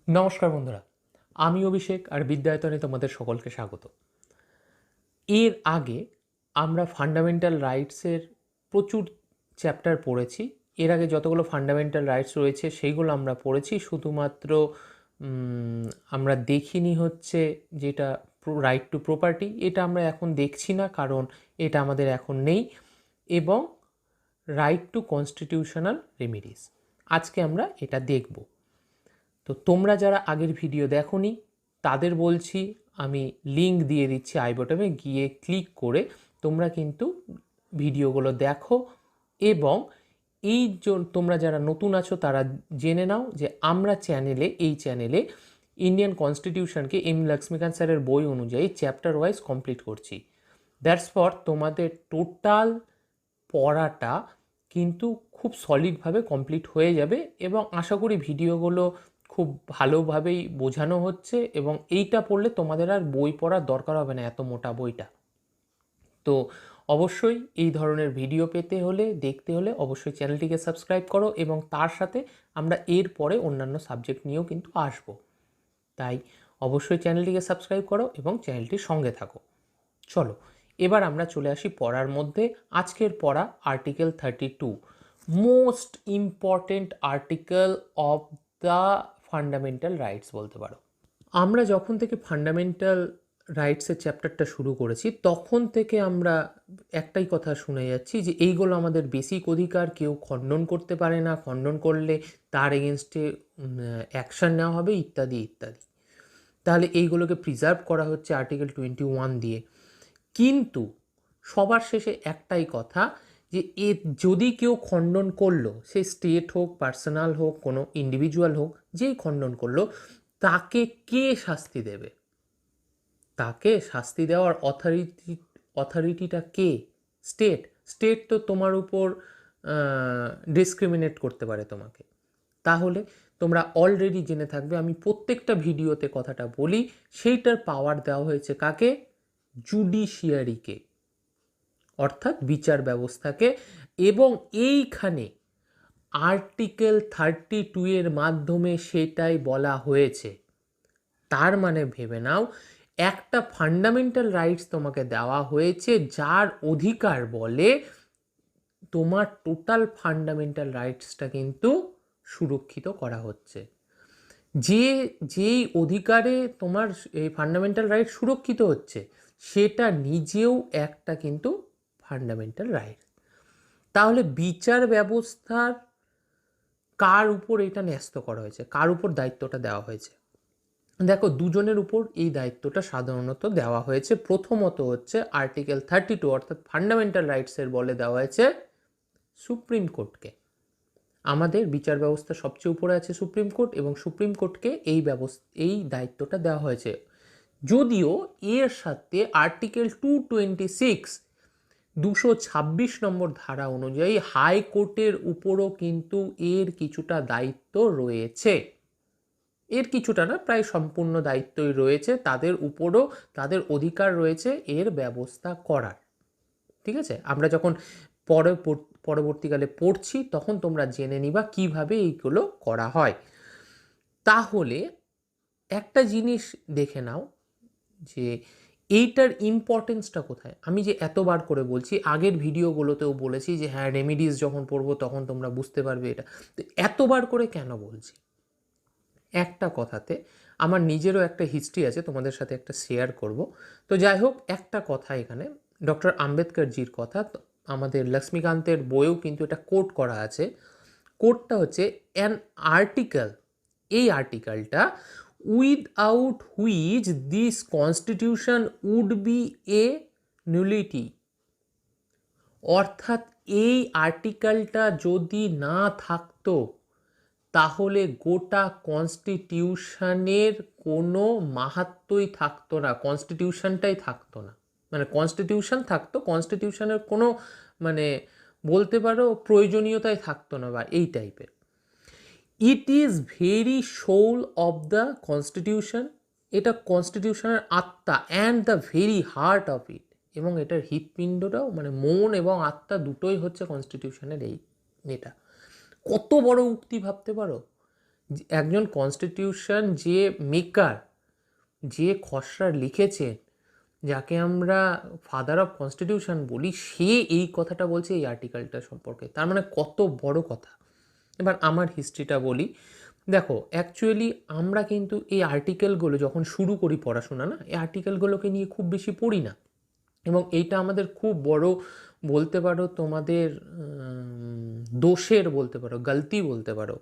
নমস্কার বন্ধুরা, আমি অভিষেক আর বিদ্যায়তনে তোমাদের সকলকে স্বাগত। এর আগে আমরা ফান্ডামেন্টাল রাইটসের প্রচুর চ্যাপ্টার পড়েছি। এর আগে যতগুলো ফান্ডামেন্টাল রাইটস রয়েছে সেইগুলো আমরা পড়েছি। শুধুমাত্র আমরা দেখিনি হচ্ছে যেটা রাইট টু প্রপার্টি, এটা আমরা এখন দেখছি না, কারণ এটা আমাদের এখন নেই। এবং রাইট টু কনস্টিটিউশনাল রেমিডিস, আজকে আমরা এটা দেখব। তো তোমরা যারা আগের ভিডিও দেখোনি তাদের বলছি, আমি লিঙ্ক দিয়ে দিচ্ছি আই বটমে, গিয়ে ক্লিক করে তোমরা কিন্তু ভিডিওগুলো দেখো। এবং তোমরা যারা নতুন আছো তারা জেনে নাও যে আমরা এই চ্যানেলে ইন্ডিয়ান কনস্টিটিউশনকে এম লক্ষ্মীকান্ত স্যারের বই অনুযায়ী চ্যাপ্টার ওয়াইজ কমপ্লিট করছি। দ্যাটস ফর তোমাদের টোটাল পড়াটা কিন্তু খুব সলিডভাবে কমপ্লিট হয়ে যাবে, এবং আশা করি ভিডিওগুলো খুব ভালোভাবেই বোঝানো হচ্ছে, এবং এইটা পড়লে তোমাদের আর বই পড়ার দরকার হবে না, এত মোটা বইটা। তো অবশ্যই এই ধরনের ভিডিও পেতে হলে, দেখতে হলে অবশ্যই চ্যানেলটিকে সাবস্ক্রাইব করো, এবং তার সাথে আমরা এর পরে অন্যান্য সাবজেক্ট নিয়েও কিন্তু আসব। তাই অবশ্যই চ্যানেলটিকে সাবস্ক্রাইব করো এবং চ্যানেলটির সঙ্গে থাকো। চলো এবার আমরা চলে আসি পড়ার মধ্যে। আজকের পড়া article 32, most important article of the fundamental rights বলতে পারো। আমরা যখন থেকে ফান্ডামেন্টাল রাইটসের চ্যাপ্টারটা শুরু করেছি তখন থেকে আমরা একটাই কথা শুনে যাচ্ছি যে এইগুলো আমাদের বেসিক অধিকার, কেউ খণ্ডন করতে পারে না, খণ্ডন করলে তার এগেনস্টে অ্যাকশান নেওয়া হবে ইত্যাদি ইত্যাদি। তাহলে এইগুলোকে প্রিজার্ভ করা হচ্ছে আর্টিকেল 21 দিয়ে। কিন্তু সবার শেষে একটাই কথা, যে এ যদি কেউ খণ্ডন করলো, সে স্টেট হোক, পার্সোনাল হোক, কোনো ইন্ডিভিজুয়াল হোক, যেই খণ্ডন করলো তাকে কে শাস্তি দেবে? তাকে শাস্তি দেওয়ার অথরিটিটা কে? স্টেট। স্টেট তো তোমার উপর ডিসক্রিমিনেট করতে পারে তোমাকে। তাহলে তোমরা অলরেডি জেনে থাকবে, আমি প্রত্যেকটা ভিডিওতে কথাটা বলি, সেইটার পাওয়ার দেওয়া হয়েছে কাকে? জুডিশিয়ারিকে, অর্থাৎ বিচার ব্যবস্থাকে। এবং এইখানে আর্টিকেল 32 এর মাধ্যমে সেটাই বলা হয়েছে। তার মানে ভেবে নাও, একটা ফান্ডামেন্টাল রাইটস তোমাকে দেওয়া হয়েছে, যার অধিকার বলে তোমার টোটাল ফান্ডামেন্টাল রাইটসটা কিন্তু সুরক্ষিত করা হচ্ছে। যেই অধিকারে তোমার এই ফান্ডামেন্টাল রাইট সুরক্ষিত হচ্ছে, সেটা নিজেও একটা কিন্তু ফান্ডামেন্টাল রাইট। তাহলে বিচার ব্যবস্থার কার উপর এটা ন্যস্ত করা হয়েছে, কার উপর দায়িত্বটা দেওয়া হয়েছে? দেখো, দুজনের উপর এই দায়িত্বটা সাধারণত দেওয়া হয়েছে। প্রথমত হচ্ছে আর্টিকেল 32 অর্থাৎ ফান্ডামেন্টাল রাইটসের বলে দেওয়া হয়েছে সুপ্রিম কোর্টকে। আমাদের বিচার ব্যবস্থা সবচেয়ে উপরে আছে সুপ্রিম কোর্ট, এবং সুপ্রিম কোর্টকে এই দায়িত্বটা দেওয়া হয়েছে। যদিও এর সাথে আর্টিকেল 226 226 নম্বর ধারা অনুযায়ী হাইকোর্টের উপরও কিন্তু এর কিছুটা দায়িত্ব রয়েছে। এর কিছুটা না, প্রায় সম্পূর্ণ দায়িত্বই রয়েছে, তাদের উপরও তাদের অধিকার রয়েছে এর ব্যবস্থা করার। ঠিক আছে, আমরা যখন পরবর্তীকালে পড়ছি তখন তোমরা জেনে নিবা কিভাবে এইগুলো করা হয়। তাহলে একটা জিনিস দেখে নাও যে এইটার ইম্পর্টেন্সটা কোথায়। আমি যে এতবার করে বলছি, আগের ভিডিওগুলোতেও বলেছি যে হ্যাঁ, রেমিডিস যখন পড়বো তখন তোমরা বুঝতে পারবে এটা। তো এতবার করে কেন বলছি? একটা কথাতে আমার নিজেরও একটা হিস্ট্রি আছে, তোমাদের সাথে একটা শেয়ার করব। তো যাই হোক, একটা কথা এখানে ডক্টর আম্বেদকরজির কথা, আমাদের লক্ষ্মীকান্তের বইয়েও কিন্তু এটা কোট করা আছে। কোটটা হচ্ছে অ্যান আর্টিকেল, এই আর্টিকেলটা without which this constitution would be a nullity. অর্থাৎ এই আর্টিকেলটা যদি না থাকতো তাহলে গোটা কনস্টিটিউশনের কোনো মাহাত্মই থাকতো না, কনস্টিটিউশনটাই থাকতো না। মানে কনস্টিটিউশন থাকতো, কনস্টিটিউশনের কোনো মানে বলতে পারো প্রয়োজনীয়তাই থাকতো না, বা এই টাইপের। It is very soul of the constitution, এটা কনস্টিটিউশনের আত্মা, and the very heart of it, এবং এটার হৃৎপিণ্ডটাও, মানে মন এবং আত্মা দুটোই হচ্ছে কনস্টিটিউশনের এটা। কত বড় উক্তি ভাবতে পারো, একজন কনস্টিটিউশন যে মেকার, যে খসড়া লিখেছেন, যাকে আমরা ফাদার অফ কনস্টিটিউশন বলি, সে এই কথাটা বলছে এই আর্টিকেলটা সম্পর্কে। তার মানে কত বড় কথা। এবার আমার হিস্ট্রিটা বলি। দেখো, অ্যাকচুয়ালি আমরা কিন্তু এই আর্টিকেলগুলো যখন শুরু করি পড়াশোনা, না, এই আর্টিকেলগুলোকে নিয়ে খুব বেশি পড়ি না। এবং এইটা আমাদের খুব বড়, বলতে পারো তোমাদের দোষের, বলতে পারো গলতি বলতে পারো।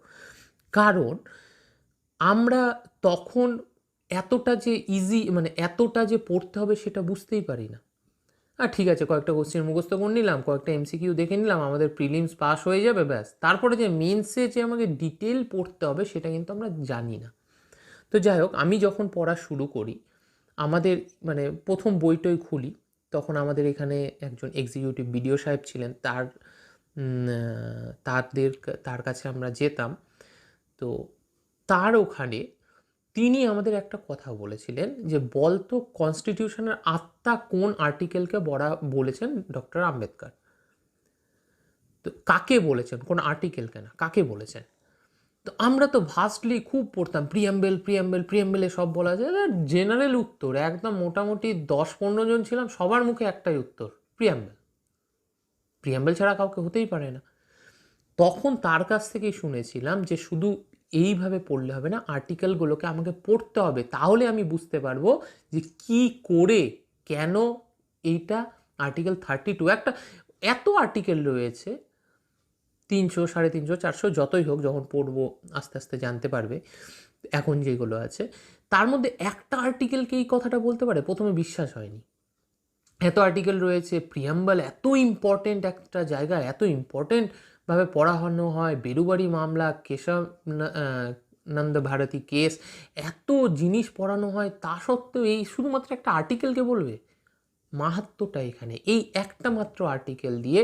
কারণ আমরা তখন এতটা যে ইজি, মানে এতটা যে পড়তে হবে সেটা বুঝতেই পারি না। আর ঠিক আছে, কয়েকটা কোশ্চেন মুখস্থ করে নিলাম, কয়েকটা এমসিকিউ দেখে নিলাম, আমাদের প্রিলিমস পাস হয়ে যাবে, ব্যাস। তারপরে যে মেন্সে যে আমাকে ডিটেল পড়তে হবে সেটা কিন্তু আমরা জানি না। তো যাই হোক, আমি যখন পড়া শুরু করি, আমাদের মানে প্রথম বইটই খুলি, তখন আমাদের এখানে একজন এক্সিকিউটিভ বিডিও সাহেব ছিলেন, তার কাছে আমরা যেতাম। তো তার ওখানে তিনি আমাদের একটা কথা বলেছিলেন যে, বলতো কনস্টিটিউশনের আত্মা কোন আর্টিকেলকে বলেছেন ডক্টর আম্বেদকর। তো কাকে বলেছেন, কোন আর্টিকেলকে না, কাকে বলেছেন। তো আমরা তো ভাস্টলি খুব পড়তাম, প্রিয়াম্বেলে সব বলা যায়, জেনারেল উত্তর একদম মোটামুটি 10-15 জন ছিলাম, সবার মুখে একটাই উত্তর, প্রিয়াম্বেল ছাড়া কাউকে হতেই পারে না। তখন তার কাছ থেকেই শুনেছিলাম যে শুধু এইভাবে পড়লে হবে না, আর্টিকেলগুলোকে আমাকে পড়তে হবে, তাহলে আমি বুঝতে পারবো যে কি করে, কেন এইটা আর্টিকেল 32, একটা এত আর্টিকেল রয়েছে, 300, 350, 400 যতই হোক, যখন পড়বো আস্তে আস্তে জানতে পারবে। এখন যেগুলো আছে তার মধ্যে একটা আর্টিকেলকে এই কথাটা বলতে পারে, প্রথমে বিশ্বাস হয়নি। এত আর্টিকেল রয়েছে, প্রিয়াম্বল এত ইম্পর্টেন্ট একটা জায়গা, এত ইম্পর্টেন্টভাবে পড়ানো হয়, বেরুবাড়ি মামলা, কেশব নন্দ ভারতী কেস, এত জিনিস পড়ানো হয়, তা সত্ত্বেও এই শুধুমাত্র একটা আর্টিকেলকে বলবে। মাহাত্ম্যটা এখানে এই একটা মাত্র আর্টিকেল দিয়ে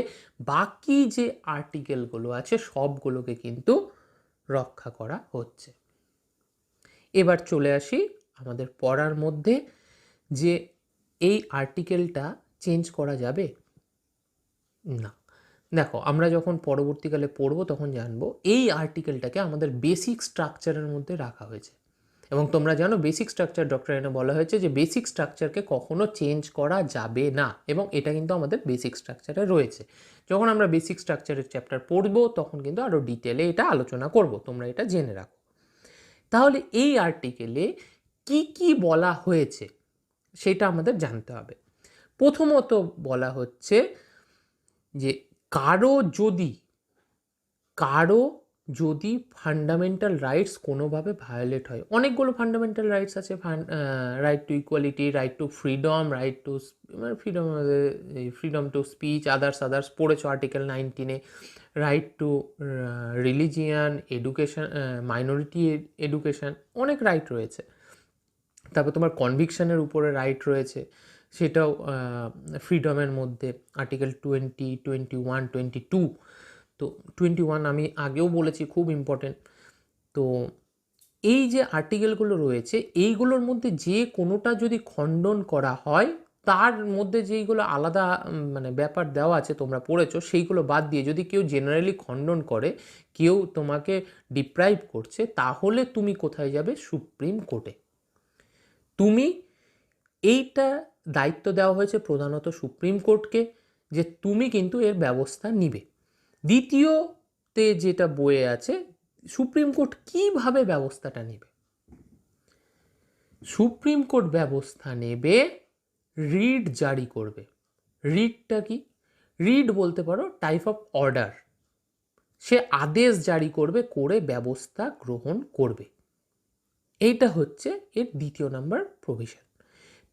বাকি যে আর্টিকেলগুলো আছে সবগুলোকে কিন্তু রক্ষা করা হচ্ছে। এবার চলে আসি আমাদের পড়ার মধ্যে, যে এই আর্টিকেলটা চেঞ্জ করা যাবে না। দেখো, আমরা যখন পরবর্তীকালে পড়বো তখন জানবো এই আর্টিকেলটাকে আমাদের বেসিক স্ট্রাকচারের মধ্যে রাখা হয়েছে। এবং তোমরা জানো বেসিক স্ট্রাকচার ডক্টরাইনে বলা হয়েছে যে বেসিক স্ট্রাকচারকে কখনো চেঞ্জ করা যাবে না, এবং এটা কিন্তু আমাদের বেসিক স্ট্রাকচারে রয়েছে। যখন আমরা বেসিক স্ট্রাকচারের চ্যাপ্টার পড়বো তখন কিন্তু আরও ডিটেলে এটা আলোচনা করব, তোমরা এটা জেনে রাখো। তাহলে এই আর্টিকেলে কি কি বলা হয়েছে সেটা আমাদের জানতে হবে। প্রথমত বলা হচ্ছে যে কারো যদি ফান্ডামেন্টাল রাইটস কোনোভাবে ভায়োলেট হয়, অনেকগুলো ফান্ডামেন্টাল রাইটস আছে, right to equality, right to freedom, freedom to speech, others পড়েছো আর্টিকেল 19-এ, right to religion, education, minority education, অনেক রাইট রয়েছে। তারপর তোমার কনভিকশনের উপরে রাইট রয়েছে, সেটাও ফ্রিডমের মধ্যে, আর্টিকেল 20, 21, 22। তো 21 আমি আগেও বলেছি খুব ইম্পর্টেন্ট। তো এই যে আর্টিকেলগুলো রয়েছে এইগুলোর মধ্যে যে কোনোটা যদি খণ্ডন করা হয়, তার মধ্যে যেইগুলো আলাদা মানে ব্যাপার দেওয়া আছে তোমরা পড়েছো, সেইগুলো বাদ দিয়ে যদি কেউ জেনারেলি খণ্ডন করে, কেউ তোমাকে ডিপ্রাইভ করছে, তাহলে তুমি কোথায় যাবে? সুপ্রিম কোর্টে। তুমি এইটা দায়িত্ব দেওয়া হয়েছে প্রধানত সুপ্রিম কোর্টকে, যে তুমি কিন্তু এর ব্যবস্থা নিবে। দ্বিতীয়তে যেটা বইয়ে আছে, সুপ্রিম কোর্ট কিভাবে ব্যবস্থাটা নেবে। সুপ্রিম কোর্ট ব্যবস্থা নেবে, রিট জারি করবে। রিটটা কি? রিট বলতে পারো টাইপ অফ অর্ডার। সে আদেশ জারি করবে, করে ব্যবস্থা গ্রহণ করবে। এইটা হচ্ছে এর দ্বিতীয় নাম্বার প্রভিশন।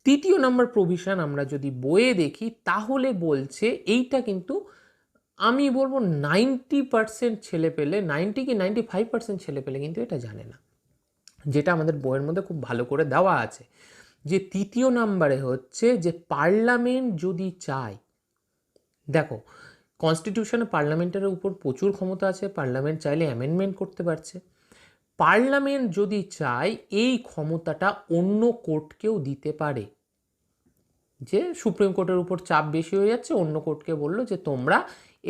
তৃতীয় নাম্বার প্রভিশন আমরা যদি বইয়ে দেখি তাহলে বলছে, এইটা কিন্তু আমি বলবো 90% ছেলেপেলে, 90 কি 95% ছেলেপেলে কিন্তু এটা জানে না, যেটা আমাদের বইয়ের মধ্যে খুব ভালো করে দেওয়া আছে। যে তৃতীয় নাম্বারে হচ্ছে যে পার্লামেন্ট যদি চায়, দেখো কনস্টিটিউশনে পার্লামেন্টের উপর প্রচুর ক্ষমতা আছে, পার্লামেন্ট চাইলে অ্যামেন্ডমেন্ট করতে পারছে। পার্লামেন্ট যদি চায় এই ক্ষমতাটা অন্য কোর্টকেও দিতে পারে, যে সুপ্রিম কোর্টের উপর চাপ বেশি হয়ে যাচ্ছে, অন্য কোর্টকে বললো যে তোমরা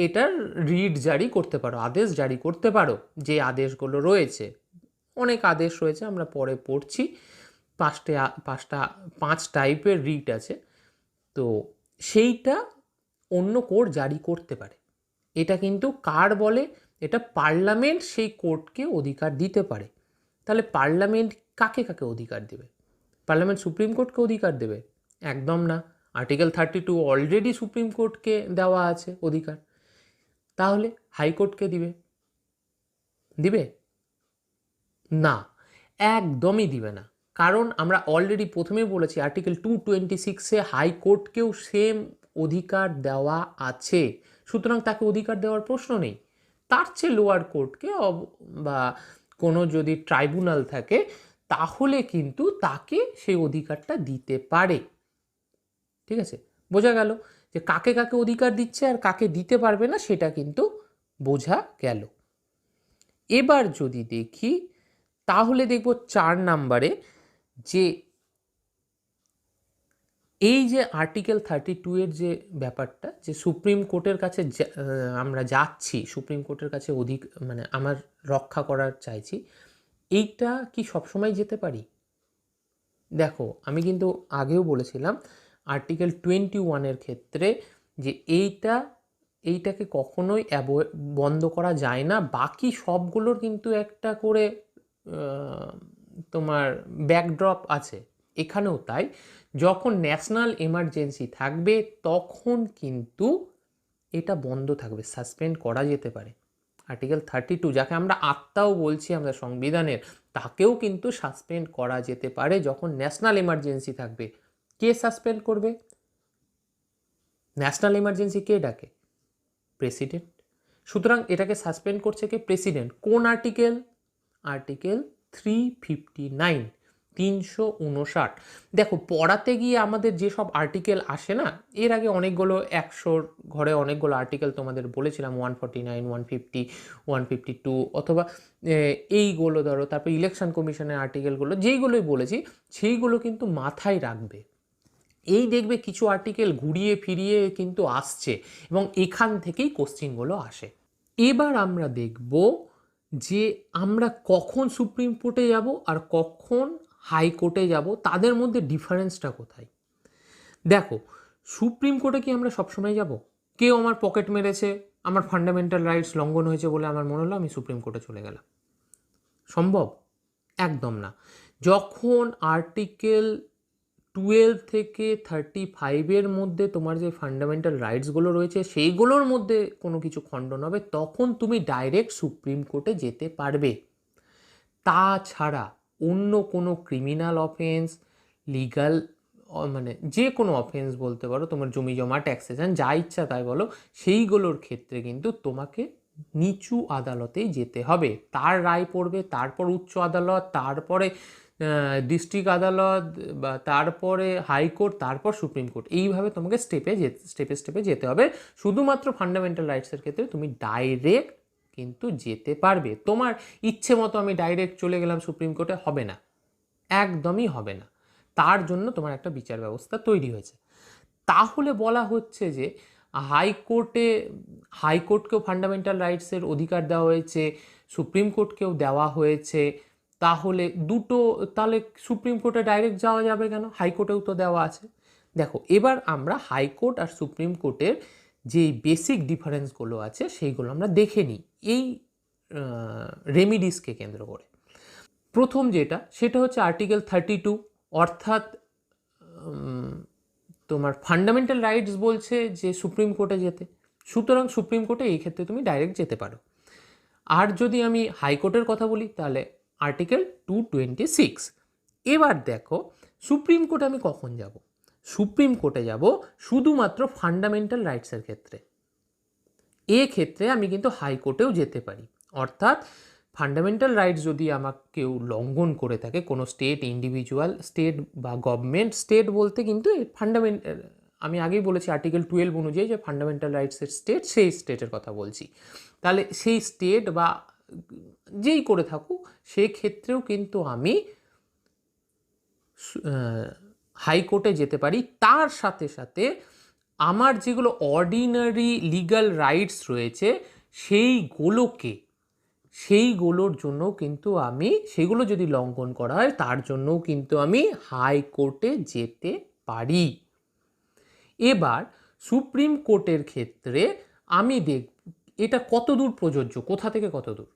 এটার রিট জারি করতে পারো, আদেশ জারি করতে পারো, যে আদেশগুলো রয়েছে অনেক আদেশ রয়েছে, আমরা পরে পড়ছি। পাঁচ টাইপের রিট আছে। তো সেইটা অন্য কোর্ট জারি করতে পারে। এটা কিন্তু কার বলে? এটা পার্লামেন্ট সেই কোর্টকে অধিকার দিতে পারে। তাহলে পার্লামেন্ট কাকে কাকে অধিকার দেবে? পার্লামেন্ট সুপ্রিম কোর্টকে অধিকার দেবে? একদম না। আর্টিকেল 32 অলরেডি সুপ্রিম কোর্টকে দেওয়া আছে অধিকার। তাহলে হাইকোর্টকে দিবে না, একদমই দিবে না। কারণ আমরা অলরেডি প্রথমেই বলেছি আর্টিকেল 226-এ হাইকোর্টকেও সেম অধিকার দেওয়া আছে, সুতরাং তাকে অধিকার দেওয়ার প্রশ্ন নেই। তার চেয়ে লোয়ার কোর্টকে বা কোনো যদি ট্রাইব্যুনাল থাকে তাহলে কিন্তু তাকে সেই অধিকারটা দিতে পারে। ঠিক আছে, বোঝা গেল যে কাকে কাকে অধিকার দিচ্ছে আর কাকে দিতে পারবে না, সেটা কিন্তু বোঝা গেল। এবার যদি দেখি তাহলে দেখব 4 নম্বরে যে এই যে আর্টিকেল 32 এর যে ব্যাপারটা, যে সুপ্রিম কোর্টের কাছে আমরা যাচ্ছি, সুপ্রিম কোর্টের কাছে মানে আমার রক্ষা করার চাইছি, এইটা কি সবসময় যেতে পারি? দেখো, আমি কিন্তু আগেও বলেছিলাম আর্টিকেল 21-এর ক্ষেত্রে যে এইটাকে কখনোই বন্ধ করা যায় না। বাকি সবগুলোর কিন্তু একটা করে তোমার ব্যাকড্রপ আছে, এখানেও তাই। যখন ন্যাশনাল এমার্জেন্সি থাকবে তখন কিন্তু এটা বন্ধ থাকবে, সাসপেন্ড করা যেতে পারে। আর্টিকেল 32, যাকে আমরা আত্মাও বলছি আমাদের সংবিধানের, তাকেও কিন্তু সাসপেন্ড করা যেতে পারে যখন ন্যাশনাল এমার্জেন্সি থাকবে। কে সাসপেন্ড করবে? ন্যাশনাল এমার্জেন্সি কে ডাকে? প্রেসিডেন্ট। সুতরাং এটাকে সাসপেন্ড করছে কে? প্রেসিডেন্ট। কোন আর্টিকেল? আর্টিকেল 359, 359। দেখো, পড়াতে গিয়ে আমাদের যেসব আর্টিকেল আসে না, এর আগে অনেকগুলো 100-র ঘরে অনেকগুলো আর্টিকেল তোমাদের বলেছিলাম, 149, 150, 152, অথবা এইগুলো ধরো, তারপর ইলেকশন কমিশনের আর্টিকেলগুলো, যেইগুলোই বলেছি সেইগুলো কিন্তু মাথায় রাখবে। এই দেখবে কিছু আর্টিকেল ঘুরিয়ে ফিরিয়ে কিন্তু আসছে এবং এখান থেকেই কোশ্চিনগুলো আসে। এবার আমরা দেখব যে আমরা কখন সুপ্রিম কোর্টে যাব আর কখন হাইকোর্টে যাব, তাদের মধ্যে ডিফারেন্সটা কোথায়। দেখো, সুপ্রিম কোর্টে কি আমরা সবসময় যাব? কেউ আমার পকেট মেরেছে, আমার ফান্ডামেন্টাল রাইটস লঙ্ঘন হয়েছে বলে আমার মনে হলো আমি সুপ্রিম কোর্টে চলে গেলাম, সম্ভব? একদম না। যখন আর্টিকেল 12 থেকে 35-এর মধ্যে তোমার যে ফান্ডামেন্টাল রাইটসগুলো রয়েছে সেইগুলোর মধ্যে কোনো কিছু খণ্ডন হবে, তখন তুমি ডাইরেক্ট সুপ্রিম কোর্টে যেতে পারবে। তাছাড়া অন্য কোনো ক্রিমিনাল অফেন্স, লিগাল মানে যে কোনো অফেন্স বলতে পারো, তোমার জমি জমা, ট্যাক্সেশন, যা ইচ্ছা তাই বলো, সেইগুলোর ক্ষেত্রে কিন্তু তোমাকে নিচু আদালতেই যেতে হবে। তার রায় পড়বে, তারপর উচ্চ আদালত, তারপরে ডিস্ট্রিক্ট আদালত, বা তারপরে হাইকোর্ট, তারপর সুপ্রিম কোর্ট। এইভাবে তোমাকে স্টেপে যেতে হবে। শুধুমাত্র ফান্ডামেন্টাল রাইটসের ক্ষেত্রে তুমি ডাইরেক্ট কিন্তু যেতে পারবে। তোমার ইচ্ছে মতো আমি ডাইরেক্ট চলে গেলাম সুপ্রিম কোর্টে, হবে না, একদমই হবে না। তার জন্য তোমার একটা বিচার ব্যবস্থা তৈরি হয়েছে। তাহলে বলা হচ্ছে যে হাইকোর্টকেও ফান্ডামেন্টাল রাইটসের অধিকার দেওয়া হয়েছে, সুপ্রিম কোর্টকেও দেওয়া হয়েছে। তাহলে সুপ্রিম কোর্টে ডাইরেক্ট যাওয়া যাবে কেন? হাইকোর্টেও তো দেওয়া আছে। দেখো, এবার আমরা হাইকোর্ট আর সুপ্রিম কোর্টের যে বেসিক ডিফারেন্সগুলো আছে সেইগুলো আমরা দেখে নিই এই রেমিডিসকে কেন্দ্র করে। প্রথম যেটা, সেটা হচ্ছে আর্টিকেল 32, অর্থাৎ তোমার ফান্ডামেন্টাল রাইটস বলছে যে সুপ্রিম কোর্টে যেতে, সুতরাং সুপ্রিম কোর্টে এই ক্ষেত্রে তুমি ডাইরেক্ট যেতে পারো। আর যদি আমি হাইকোর্টের কথা বলি তাহলে আর্টিকেল 226। এবার দেখো, সুপ্রিম কোর্টে আমি কখন যাব? সুপ্রিম কোর্টে যাব শুধুমাত্র ফান্ডামেন্টাল রাইটসের ক্ষেত্রে। ক্ষেত্রে আমি কিন্তু হাইকোর্টেও যেতে পারি। অর্থাৎ ফান্ডামেন্টাল রাইটস যদি আমাকে কেউ লঙ্ঘন করে থাকে, কোনো স্টেট, ইন্ডিভিজুয়াল, স্টেট বা গভর্নমেন্ট, স্টেট বলতে কিন্তু আমি আগেই বলেছি আর্টিকেল 12 অনুযায়ী যে ফান্ডামেন্টাল রাইটসের স্টেট, সেই স্টেটের কথা বলছি। তাহলে সেই স্টেট বা যেই করে থাকুক, সেক্ষেত্রেও কিন্তু আমি হাইকোর্টে যেতে পারি। তার সাথে সাথে আমার যেগুলো অর্ডিনারি লিগ্যাল রাইটস রয়েছে সেইগুলোর জন্য কিন্তু সেগুলো যদি লঙ্ঘন করা হয় তার জন্যও কিন্তু আমি হাইকোর্টে যেতে পারি। এবার সুপ্রিম কোর্টের ক্ষেত্রে আমি দেখব এটা কত দূর প্রযোজ্য, কোথা থেকে কত দূর।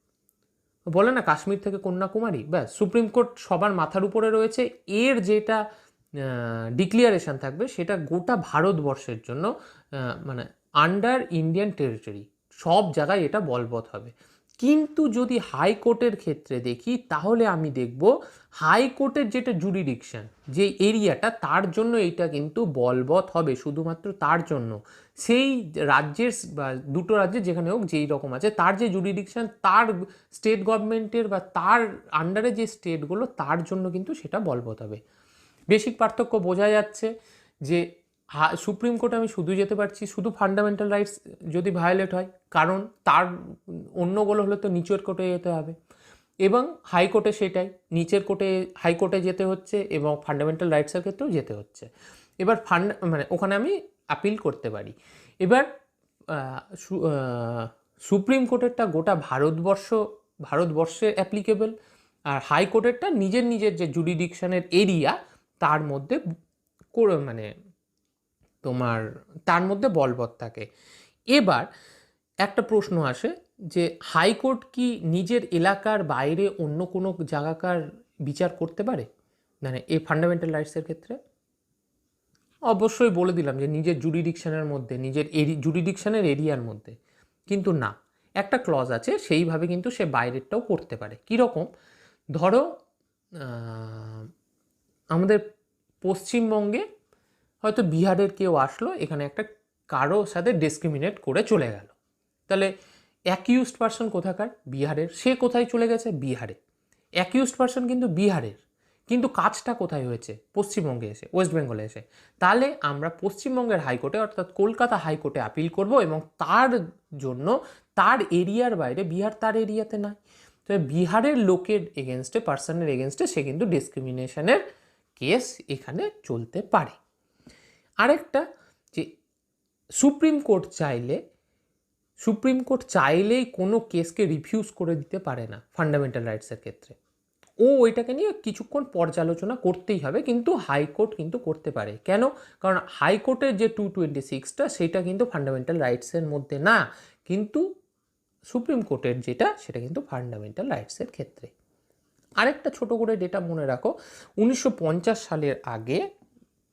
বলে না কাশ্মীর থেকে কন্যাকুমারী, ব্যাস সুপ্রিম কোর্ট সবার মাথার উপরে রয়েছে। এর যেটা ডিক্লিয়ারেশন থাকবে সেটা গোটা ভারতবর্ষের জন্য, মানে আন্ডার ইন্ডিয়ান টেরিটরি, সব জায়গায় এটা বলবৎ হবে। কিন্তু যদি হাইকোর্টের ক্ষেত্রে দেখি তাহলে আমি দেখব হাইকোর্টের যেটা জুরিডিকশন, যে এরিয়াটা, তার জন্য এইটা কিন্তু বলবৎ হবে, শুধুমাত্র তার জন্য। সেই রাজ্যের বা দুটো রাজ্যের যেখানে হোক যেই রকম আছে, তার যে জুরিডিকশন, তার স্টেট গভর্নমেন্টের বা তার আন্ডারে যে স্টেটগুলো, তার জন্য কিন্তু সেটা বলবৎ হবে। বেসিক পার্থক্য বোঝা যাচ্ছে যে সুপ্রিম কোর্টে আমি শুধু যেতে পারছি শুধু ফান্ডামেন্টাল রাইটস যদি ভায়োলেট হয়, কারণ তার অন্যগুলো হলে তো নিচের কোর্টে যেতে হবে, এবং হাইকোর্টে সেটাই, নিচের কোর্টে হাইকোর্টে যেতে হচ্ছে এবং ফান্ডামেন্টাল রাইটসের ক্ষেত্রেও যেতে হচ্ছে। এবার মানে ওখানে আমি আপিল করতে পারি। এবার সুপ্রিম কোর্টেরটা গোটা ভারতবর্ষে অ্যাপ্লিকেবল, আর হাইকোর্টেরটা নিজের যে জুরিডিকশনের এরিয়া তার মধ্যে মানে তোমার তার মধ্যে বলবৎ থাকে। এবার একটা প্রশ্ন আসে যে হাইকোর্ট কি নিজের এলাকার বাইরে অন্য কোনো জায়গাকার বিচার করতে পারে, মানে এই ফান্ডামেন্টাল রাইটসের ক্ষেত্রে? অবশ্যই বলে দিলাম যে নিজের জুরিডিকশনের মধ্যে, নিজের জুরিডিকশনের এরিয়ার মধ্যে। কিন্তু না, একটা ক্লজ আছে, সেইভাবে কিন্তু সে বাইরেরটাও করতে পারে। কীরকম? ধরো আমাদের পশ্চিমবঙ্গে হয়তো বিহারের কেউ আসলো, এখানে একটা কারো সাথে ডিসক্রিমিনেট করে চলে গেল, তাহলে অ্যাকিউজড পার্সন কোথাকার? বিহারের। সে কোথায় চলে গেছে? বিহারে। অ্যাকিউজড পার্সন কিন্তু বিহারের, কিন্তু কাজটা কোথায় হয়েছে? পশ্চিমবঙ্গে এসে, ওয়েস্ট বেঙ্গলে এসে। তাহলে আমরা পশ্চিমবঙ্গের হাইকোর্টে অর্থাৎ কলকাতা হাইকোর্টে আপিল করব, এবং তার জন্য তার এরিয়ার বাইরে, বিহার তার এরিয়াতে নয়, তো বিহারের লোকের এগেনস্টে, পার্সনের এগেনস্টে সে কিন্তু ডিসক্রিমিনেশনের কেস এখানে চলতে পারে। আরেকটা যে সুপ্রিম কোর্ট চাইলেই কোনো কেসকে রিফিউজ করে দিতে পারে না ফান্ডামেন্টাল রাইটসের ক্ষেত্রে। ওইটাকে নিয়ে কিছুক্ষণ পর্যালোচনা করতেই হবে, কিন্তু হাইকোর্ট কিন্তু করতে পারে। কেন? কারণ হাইকোর্টের যে 226টা সেটা কিন্তু ফান্ডামেন্টাল রাইটসের মধ্যে না, কিন্তু সুপ্রিম কোর্টের যেটা সেটা কিন্তু ফান্ডামেন্টাল রাইটসের ক্ষেত্রে। আরেকটা ছোট করে ডেটা মনে রাখো, 1950 সালের আগে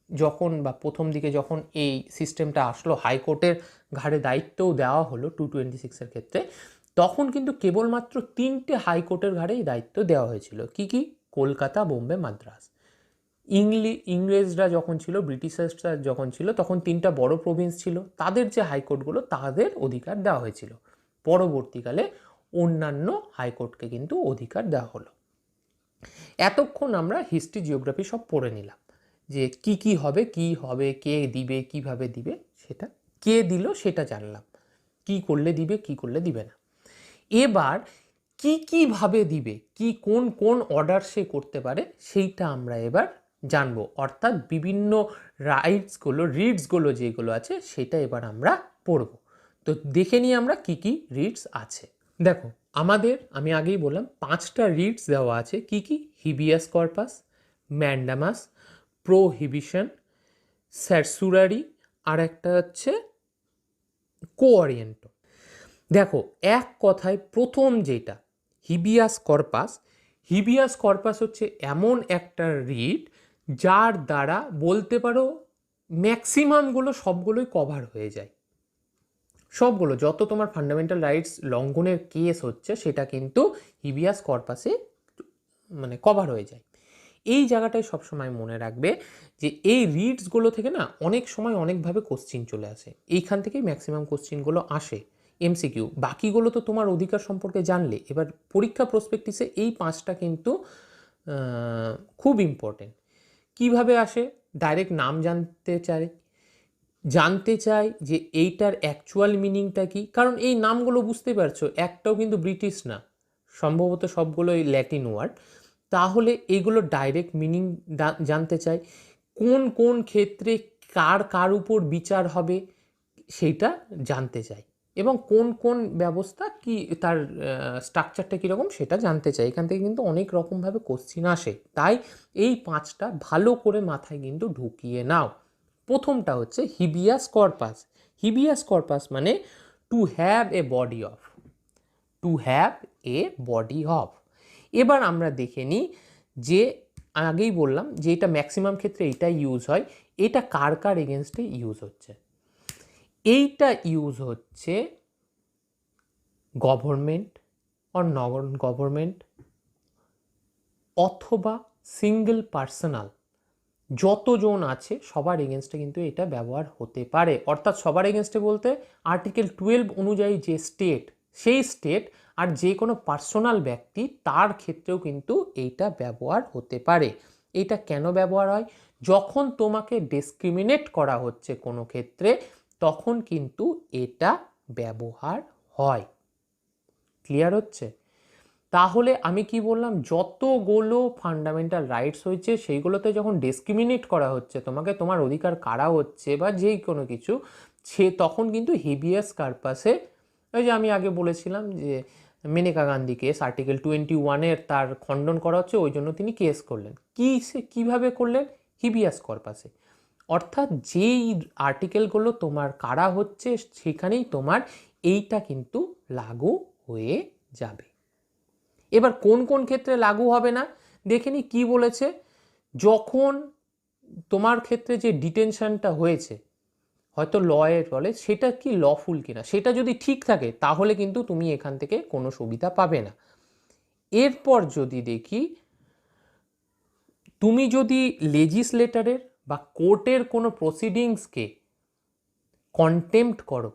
যখন, বা প্রথম দিকে যখন এই সিস্টেমটা আসলো, হাইকোর্টের ঘাড়ে দায়িত্বও দেওয়া হলো 226-এর ক্ষেত্রে, তখন কিন্তু কেবলমাত্র 3টে হাইকোর্টের ঘাড়েই দায়িত্ব দেওয়া হয়েছিল। কি কি? কলকাতা, বোম্বে, মাদ্রাস। ইংরেজরা যখন ছিল, ব্রিটিশার্সরা যখন ছিল, তখন 3টা বড় প্রভিন্স ছিল, তাদের যে হাইকোর্টগুলো তাদের অধিকার দেওয়া হয়েছিল। পরবর্তীকালে অন্যান্য হাইকোর্টকে কিন্তু অধিকার দেওয়া হলো। এতক্ষণ আমরা হিস্ট্রি, জিওগ্রাফি সব পড়ে নিলাম, যে কি হবে, কে দিবে, কিভাবে দিবে, সেটা কে দিল সেটা জানলাম, কি করলে দিবে, কি করলে দিবে না। এবার কিভাবে দিবে, কোন অর্ডার সে করতে পারে, সেইটা আমরা এবার জানবো। অর্থাৎ বিভিন্ন রিটসগুলো যেগুলো আছে সেটা এবার আমরা পড়ব। তো দেখে নিই আমরা কি রিটস আছে। দেখো, আমি আগেই বললাম 5টা রিটস দেওয়া আছে। কি? হিবিয়াস কর্পাস, ম্যান্ডামাস, প্রোহিবিশন, সারসুরারি, আর একটা হচ্ছে কোঅরিয়েন্টো। দেখো, এক কথায় প্রথম যেটা হিবিয়াস কর্পাস হচ্ছে এমন একটা রিট যার দ্বারা বলতে পারো ম্যাক্সিমামগুলো, সবগুলোই কভার হয়ে যায়। সবগুলো যত তোমার ফান্ডামেন্টাল রাইটস লঙ্ঘনের কেস হচ্ছে সেটা কিন্তু হিবিয়াস কর্পাসে মানে কভার হয়ে যায়। এই জায়গাটায় সবসময় মনে রাখবে যে এই রিটসগুলো থেকে না অনেক সময় অনেকভাবে কোশ্চিন চলে আসে, এইখান থেকেই ম্যাক্সিমাম কোশ্চিনগুলো আসে, এমসিকিউ। বাকিগুলো তো তোমার অধিকার সম্পর্কে জানলে। এবার পরীক্ষা প্রসপেক্টিসে এই 5টা কিন্তু খুব ইম্পর্টেন্ট। কিভাবে আসে? ডাইরেক্ট নাম জানতে চাই যে এইটার অ্যাকচুয়াল মিনিংটা কি, কারণ এই নামগুলো বুঝতে পারছো একটাও কিন্তু ব্রিটিশ না, সম্ভবত সবগুলোই ল্যাটিন ওয়ার্ড। তাহলে এইগুলো ডাইরেক্ট মিনিং জানতে চাই। কোন ক্ষেত্রে কার উপর বিচার হবে সেইটা জানতে চাই। এবং কোন কোন ব্যবস্থা কি তার স্ট্রাকচারটা কীরকম সেটা জানতে চাই। এখান থেকে কিন্তু অনেক রকমভাবে কোশ্চিন আসে, তাই এই 5টা ভালো করে মাথায় কিন্তু ঢুকিয়ে নাও। প্রথমটা হচ্ছে হিবিয়াস কর্পাস। হিবিয়াস কর্পাস মানে to have a body of, to have a body of. এবার আমরা দেখে নিই যে আগেই বললাম যে এটা ম্যাক্সিমাম ক্ষেত্রে এইটা ইউজ হয়, এটা কার কার এগেনস্টে ইউজ হচ্ছে? এইটা ইউজ হচ্ছে গভর্নমেন্ট অর নন গভর্নমেন্ট অথবা সিঙ্গেল পার্সোনাল, যতজন আছে সবার এগেনস্টে কিন্তু এটা ব্যবহার হতে পারে। অর্থাৎ সবার এগেনস্টে বলতে আর্টিকেল 12 অনুযায়ী যে স্টেট, সেই স্টেট আর যে কোনো পার্সোনাল ব্যক্তি তার ক্ষেত্রেও কিন্তু এইটা ব্যবহার হতে পারে। এটা কেন ব্যবহার হয়? যখন তোমাকে ডিসক্রিমিনেট করা হচ্ছে কোনো ক্ষেত্রে, তখন কিন্তু এটা ব্যবহার হয়। ক্লিয়ার হচ্ছে? তাহলে আমি কি বললাম, যতগুলো ফান্ডামেন্টাল রাইটস হয়েছে সেইগুলোতে যখন ডিসক্রিমিনেট করা হচ্ছে তোমাকে, তোমার অধিকার কাড়া হচ্ছে বা যেই কোনো কিছু, সে তখন কিন্তু হেভিয়াস কর্পাসে, ওই যে আমি আগে বলেছিলাম যে মেনকা গান্ধী কেস, আর্টিকেল 21-এর তার খণ্ডন করা হচ্ছে, ওই জন্য তিনি কেস করলেন। সে কীভাবে করলেন? হিবিয়াস কর্পাসে। অর্থাৎ যেই আর্টিকেলগুলো তোমার কাড়া হচ্ছে সেখানেই তোমার এইটা কিন্তু লাগু হয়ে যাবে। এবার কোন কোন ক্ষেত্রে লাগু হবে না দেখে নি কি বলেছে। যখন তোমার ক্ষেত্রে যে ডিটেনশনটা হয়েছে হয়তো লয়ের ফলে, সেটা কি লফুল কিনা সেটা যদি ঠিক থাকে তাহলে কিন্তু তুমি এখান থেকে কোনো সুবিধা পাবে না। এরপর যদি দেখি, তুমি যদি লেজিসলেটরের বা কোর্টের কোনো প্রসিডিংসকে কন্টেম্প্ট করো,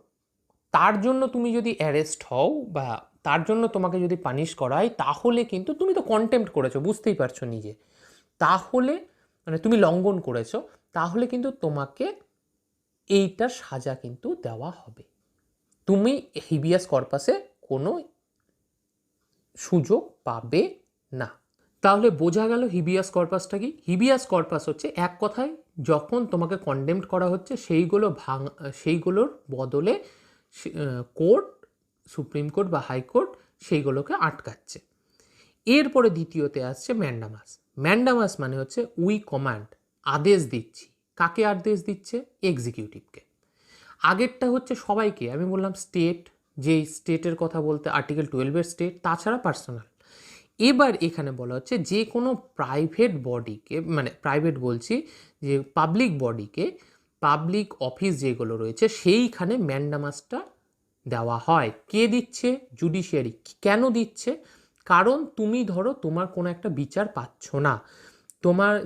তার জন্য তুমি যদি অ্যারেস্ট হও বা তার জন্য তোমাকে যদি পানিশ করা হয়, তাহলে কিন্তু তুমি তো কন্টেম্প্ট করেছো, বুঝতেই পারছো নিজে, তাহলে মানে তুমি লঙ্ঘন করেছো, তাহলে কিন্তু তোমাকে এইটার সাজা কিন্তু দেওয়া হবে। তুমি হিবিয়াস কর্পাসে কোনো সুযোগ পাবে না। তাহলে বোঝা গেল হিবিয়াস কর্পাসটা কি। হিবিয়াস কর্পাস হচ্ছে এক কথায় যখন তোমাকে কন্ডেমড করা হচ্ছে সেইগুলোর বদলে কোর্ট, সুপ্রিম কোর্ট বা হাইকোর্ট সেইগুলোকে আটকাচ্ছে। এরপরে দ্বিতীয়তে আসছে ম্যান্ডামাস। ম্যান্ডামাস মানে হচ্ছে উই কমান্ড, আদেশ দিচ্ছি। কাকে আদেশ দিচ্ছে? এক্সিকিউটিভকে। আগেরটা হচ্ছে সবাইকে, আমি বললাম স্টেট, যেই স্টেটের কথা বলতে আর্টিকেল 12-এর স্টেট, তাছাড়া পার্সোনাল। এবার এখানে বলা হচ্ছে যে কোনো প্রাইভেট বডিকে, মানে প্রাইভেট বলছি যে পাবলিক বডিকে, পাবলিক অফিস যেগুলো রয়েছে সেইখানে ম্যান্ডামাসটা দেওয়া হয়। কে দিচ্ছে? জুডিশিয়ারি। কেন দিচ্ছে? কারণ তুমি ধরো তোমার কোনো একটা বিচার পাচ্ছ না,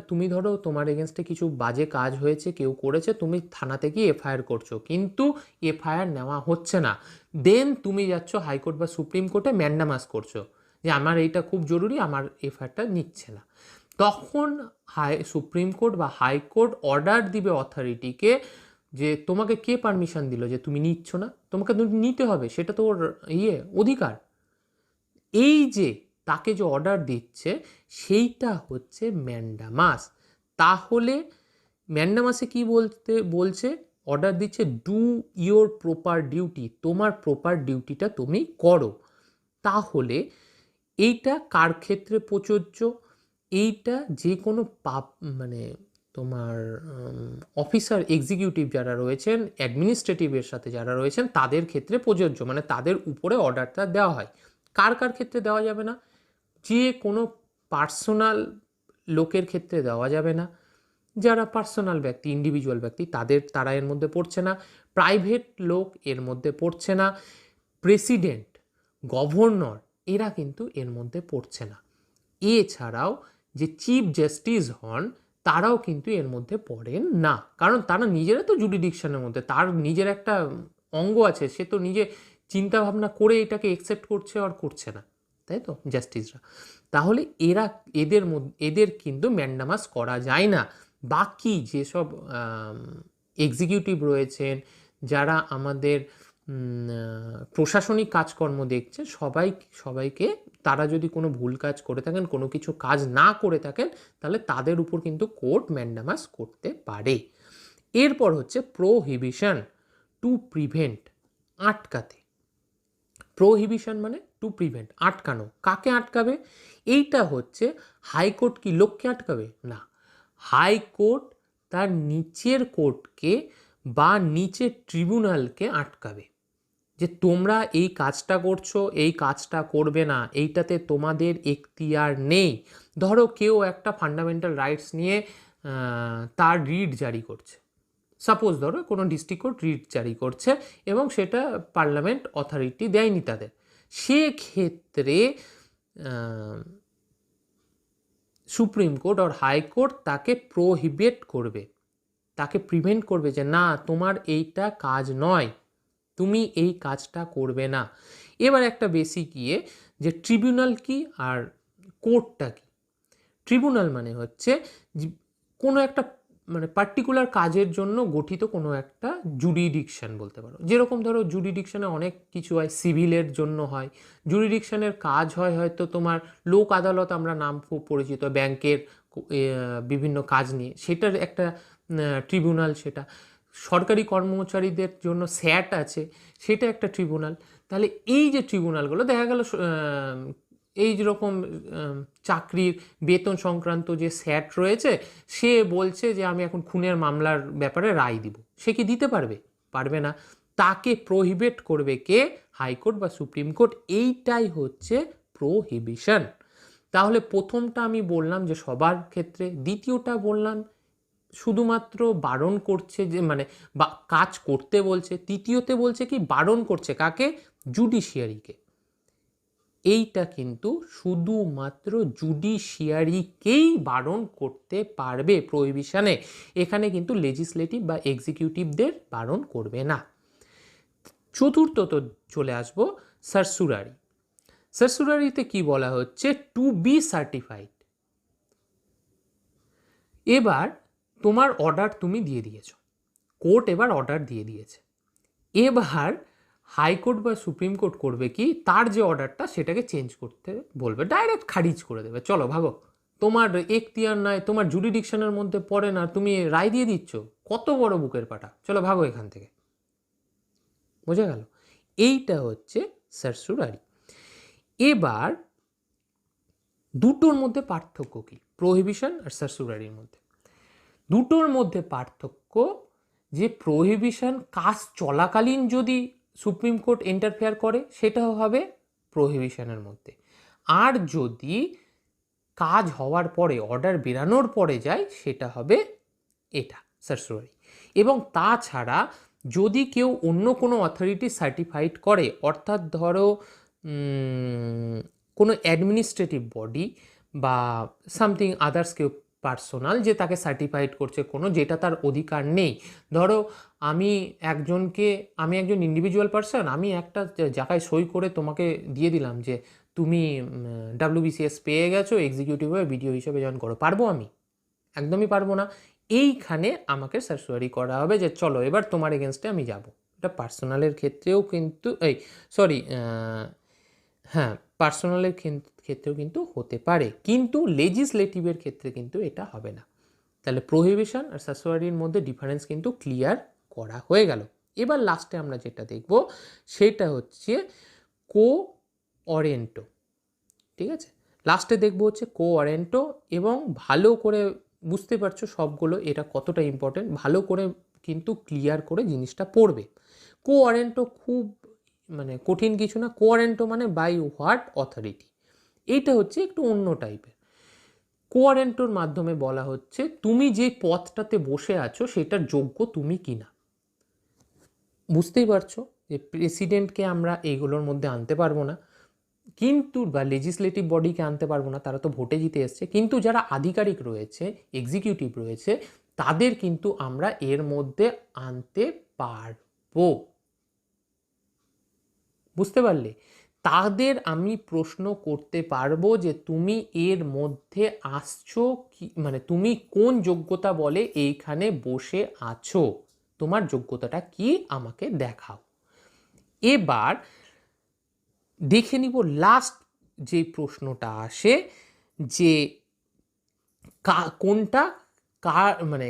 তুমি ধরো তোমার এগেনস্টে কিছু বাজে কাজ হয়েছে, কেউ করেছে, তুমি থানাতে গিয়ে এফআইআর করছো, কিন্তু এফআইআর নেওয়া হচ্ছে না। দেন তুমি যাচ্ছ হাইকোর্ট বা সুপ্রিম কোর্টে ম্যান্ডামাস করছো যে আমার এইটা খুব জরুরি, আমার এফআইআরটা নিচ্ছে না। তখন সুপ্রিম কোর্ট বা হাইকোর্ট অর্ডার দিবে অথরিটিকে যে তোমাকে কে পারমিশন দিল যে তুমি নিচ্ছ না, তোমাকে নিতে হবে, সেটা তো ওর অধিকার। এই যে তাকে যে অর্ডার দিচ্ছে সেইটা হচ্ছে ম্যান্ডামাস। তাহলে ম্যান্ডামাসে কি বলছে? অর্ডার দিচ্ছে ডু ইয়োর প্রপার ডিউটি, তোমার প্রপার ডিউটিটা তুমি করো। তাহলে এইটা কার ক্ষেত্রে প্রযোজ্য? এইটা যে কোনো মানে তোমার অফিসার, এক্সিকিউটিভ যারা রয়েছেন, অ্যাডমিনিস্ট্রেটিভের সাথে যারা রয়েছেন, তাদের ক্ষেত্রে প্রযোজ্য, মানে তাদের উপরে অর্ডারটা দেওয়া হয়। কার কার ক্ষেত্রে দেওয়া যাবে না? যে কোনো পার্সোনাল লোকের ক্ষেত্রে দেওয়া যাবে না, যারা পার্সোনাল ব্যক্তি, ইন্ডিভিজুয়াল ব্যক্তি, তারা এর মধ্যে পড়ছে না। প্রাইভেট লোক এর মধ্যে পড়ছে না। প্রেসিডেন্ট, গভর্নর, এরা কিন্তু এর মধ্যে পড়ছে না। এছাড়াও যে চিফ জাস্টিস হন, তারাও কিন্তু এর মধ্যে পড়েন না, কারণ তারা নিজেরা তো জুডিডিকশনের মধ্যে, তার নিজের একটা অঙ্গ আছে, সে তো নিজে চিন্তা ভাবনা করে এটাকে একসেপ্ট করছে আর করছে না, তাই তো জাস্টিসরা। তাহলে এদের কিন্তু ম্যান্ডামাস করা যায় না। বাকি যেসব এক্সিকিউটিভ রয়েছেন, যারা আমাদের প্রশাসনিক কাজকর্ম দেখছে, সবাইকে তারা যদি কোনো ভুল কাজ করে থাকেন, কোনো কিছু কাজ না করে থাকেন, তাহলে তাদের উপর কিন্তু কোর্ট ম্যান্ডামাস করতে পারে। এরপর হচ্ছে প্রোহিবিশন, টু প্রিভেন্ট, আটকাতে। প্রোহিবিশন মানে টু প্রিভেন্ট, আটকানো। কাকে আটকাবে? এইটা হচ্ছে হাইকোর্ট কি লোককে আটকাবে? না, হাইকোর্ট তার নিচের কোর্টকে বা নিচের ট্রিব্যুনালকে আটকাবে যে তোমরা এই কাজটা করছো, এই কাজটা করবে না, এইটাতে তোমাদের এখতিয়ার নেই। ধরো কেউ একটা ফান্ডামেন্টাল রাইটস নিয়ে তার রিট জারি করছে, সাপোজ ধরো কোনো ডিস্ট্রিক্ট কোর্ট রিট জারি করছে এবং সেটা পার্লামেন্ট অথরিটি দেয়নি তাদের, সেক্ষেত্রে সুপ্রিম কোর্ট আর হাইকোর্ট তাকে প্রোহিবিট করবে, তাকে প্রিভেন্ট করবে যে না, তোমার এইটা কাজ নয়, তুমি এই কাজটা করবে না। এবার একটা বেসিক গিয়ে যে ট্রিবিউনাল কি আর কোর্টটা কি। ট্রিবিউনাল মানে হচ্ছে কোনো একটা মানে পার্টিকুলার কাজের জন্য গঠিত কোনো একটা জুরিডিকশন বলতে পারো। যেরকম ধরো জুরিডিকশনে অনেক কিছু হয়, সিভিলের জন্য হয়, জুরিডিকশনের কাজ হয় হয়তো তোমার লোক আদালত, আমরা নাম খুব পরিচিত, ব্যাংকের বিভিন্ন কাজ নিয়ে, সেটার একটা ট্রিবিউনাল। সেটা সরকারি কর্মচারীদের জন্য স্যাট আছে, সেটা একটা ট্রিবিউনাল। তাহলে এই যে ট্রিবিউনালগুলো দেখা গেল এই যেরকম চাকরির বেতন সংক্রান্ত যে স্যাট রয়েছে, সে বলছে যে আমি এখন খুনের মামলার ব্যাপারে রায় দিব, সে কি দিতে পারবে? পারবে না। তাকে প্রোহিবিট করবে কে? হাইকোর্ট বা সুপ্রিম কোর্ট। এইটাই হচ্ছে প্রোহিবিশন। তাহলে প্রথমটা আমি বললাম যে সবার ক্ষেত্রে, দ্বিতীয়টা বললাম শুধুমাত্র বারণ করছে যে মানে বা কাজ করতে বলছে, তৃতীয়তে বলছে কি বারণ করছে কাকে? জুডিশিয়ারিকে। এইটা কিন্তু শুধুমাত্র জুডিশিয়ারিকেই বারণ করতে পারবে প্রোহিবিশনে, এখানে কিন্তু লেজিসলেটিভ বা এক্সিকিউটিভদের বারণ করবে না। চতুর্থত চলে আসবো সারসুরারি। সারসুরারিতে কি বলা হচ্ছে? To be certified. এবার তোমার অর্ডার তুমি দিয়ে দিয়েছ, কোর্ট এবার অর্ডার দিয়ে দিয়েছে, এবার হাইকোর্ট বা সুপ্রিম কোর্ট করবে কি? তার যে অর্ডারটা সেটাকে চেঞ্জ করতে বলবে, ডাইরেক্ট খারিজ করে দেবে, চলো ভাগো, তোমার এখতিয়ার নাই, তোমার জুরিডিকশনের মধ্যে পড়ে না, তুমি রায় দিয়ে দিচ্ছ, কত বড় বুকের পাটা, চলো ভাগো এখান থেকে। বোঝা গেল? এইটা হচ্ছে সারসুরারি। এবার দুটোর মধ্যে পার্থক্য কি? প্রোহিবিশন আর সারসুরারির মধ্যে দুটোর মধ্যে পার্থক্য যে প্রোহিবিশন কাজ চলাকালীন যদি সুপ্রিম কোর্ট ইন্টারফেয়ার করে সেটাও হবে প্রোহিবিশনের মধ্যে, আর যদি কাজ হওয়ার পরে অর্ডার বেরানোর পরে যায় সেটা হবে এটা সারসুরারি। এবং তাছাড়া যদি কেউ অন্য কোনো অথরিটি সার্টিফাইড করে, অর্থাৎ ধরো কোনো অ্যাডমিনিস্ট্রেটিভ বডি বা সামথিং আদার্স কেউ পার্সোনাল যে তাকে সার্টিফাইড করছে কোনো, যেটা তার অধিকার নেই। ধরো আমি একজন ইন্ডিভিজুয়াল পার্সন, আমি একটা জায়গায় সই করে তোমাকে দিয়ে দিলাম যে তুমি WBCS পেয়ে গেছো, এক্সিকিউটিভ হয়ে বিডিও হিসেবে জয়েন করো, পারবো আমি? একদমই পারবো না। এইখানে আমাকে সারসুরারি করা হবে যে চলো এবার তোমার এগেনস্টে আমি যাব। এটা পার্সোনালের ক্ষেত্রেও কিন্তু হ্যাঁ, পার্সোনালের ক্ষেত্রেও কিন্তু হতে পারে, কিন্তু লেজিসলেটিভের ক্ষেত্রে কিন্তু এটা হবে না। তাহলে প্রোহিবিশন আর সারসুরারির মধ্যে ডিফারেন্স কিন্তু ক্লিয়ার করা হয়ে গেল। এবার লাস্টে আমরা যেটা দেখব সেটা হচ্ছে কোঅরেন্টো। ঠিক আছে, লাস্টে দেখব হচ্ছে কোঅরেন্টো, এবং ভালো করে বুঝতে পারছো সবগুলো এটা কতটা ইম্পর্টেন্ট, ভালো করে কিন্তু ক্লিয়ার করে জিনিসটা পড়বে। কোঅরেন্টো খুব মানে কঠিন কিছু না। কোঅরেন্টো মানে বাই হোয়াট অথরিটি, এইটা হচ্ছে একটু অন্য টাইপের। কোঅরেন্টোর মাধ্যমে বলা হচ্ছে তুমি যে পদটাতে বসে আছো সেটার যোগ্য তুমি কিনা। বুঝতেই পারছো যে প্রেসিডেন্টকে আমরা এইগুলোর মধ্যে আনতে পারবো না, কিন্তু বা লেজিসলেটিভ বডিকে আনতে পারবো না, তারা তো ভোটে জিতে এসছে, কিন্তু যারা আধিকারিক রয়েছে, এক্সিকিউটিভ রয়েছে, তাদের কিন্তু আমরা এর মধ্যে আনতে পারবো। বুঝতে পারলে? তাদের আমি প্রশ্ন করতে পারবো যে তুমি এর মধ্যে আসছো কি, মানে তুমি কোন যোগ্যতা বলে এইখানে বসে আছো, তোমার যোগ্যতাটা কি আমাকে দেখাও। এবার দেখে নিব লাস্ট যে প্রশ্নটা আসে যে কোনটা কার মানে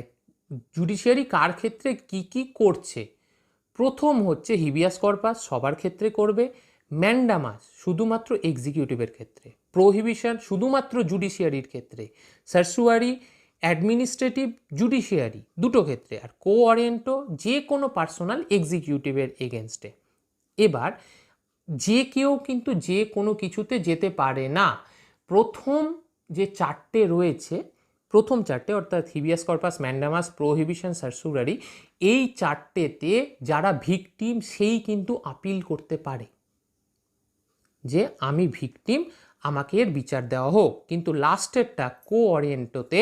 জুডিশিয়ারি কার ক্ষেত্রে কি কি করছে। প্রথম হচ্ছে হিবিয়াস কর্পাস সবার ক্ষেত্রে করবে, ম্যান্ডামাস শুধুমাত্র এক্সিকিউটিভের ক্ষেত্রে, প্রোহিবিশন শুধুমাত্র জুডিশিয়ারির ক্ষেত্রে, সারসুয়ারি অ্যাডমিনিস্ট্রেটিভ জুডিশিয়ারি দুটো ক্ষেত্রে, আর কোঅরিয়েন্টো যে কোনো পার্সোনাল এক্সিকিউটিভের এগেনস্টে। এবার যে কেউ কিন্তু যে কোনো কিছুতে যেতে পারে না। প্রথম যে চারটে রয়েছে, প্রথম চারটে অর্থাৎ হিবিয়াস কর্পাস, ম্যান্ডামাস, প্রোহিবিশন, সারসুরারি, এই চারটেতে যারা ভিকটিম সেই কিন্তু আপিল করতে পারে যে আমি ভিকটিম, আমাকে এর বিচার দেওয়া হোক। কিন্তু লাস্টেরটা কোঅরিয়েন্টোতে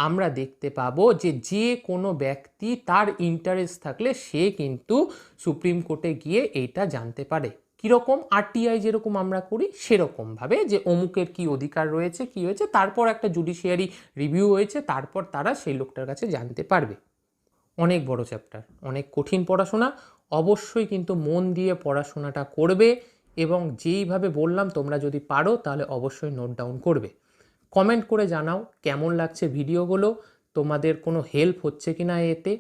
আমরা দেখতে পাবো যে যে কোনো ব্যক্তি তার ইন্টারেস্ট থাকলে সে কিন্তু সুপ্রিম কোর্টে গিয়ে এইটা জানতে পারে। কীরকম আরটিআই যেরকম আমরা করি সেরকমভাবে, যে অমুকের কি অধিকার রয়েছে, কি হয়েছে, তারপর একটা জুডিশিয়ারি রিভিউ হয়েছে, তারপর তারা সেই লোকটার কাছে জানতে পারবে। অনেক বড় চ্যাপ্টার, অনেক কঠিন পড়াশোনা, অবশ্যই কিন্তু মন দিয়ে পড়াশোনাটা করবে এবং যেইভাবে বললাম তোমরা যদি পারো তাহলে অবশ্যই নোট ডাউন করবে। কমেন্ট করে জানাও কেমন লাগছে ভিডিওগুলো, তোমাদের কোনো হেল্প হচ্ছে কি না এতে,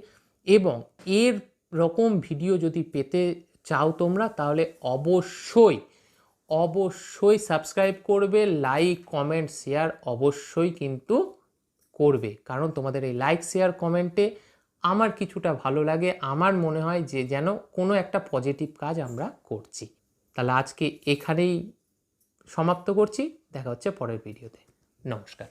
এবং এর রকম ভিডিও যদি পেতে চাও তোমরা তাহলে অবশ্যই অবশ্যই সাবস্ক্রাইব করবে, লাইক কমেন্ট শেয়ার অবশ্যই কিন্তু করবে, কারণ তোমাদের এই লাইক শেয়ার কমেন্টে আমার কিছুটা ভালো লাগে, আমার মনে হয় যে যেন কোনো একটা পজিটিভ কাজ আমরা করছি। তাহলে আজকে এখানেই সমাপ্ত করছি, দেখা হচ্ছে পরের ভিডিওতে। নমস্কার।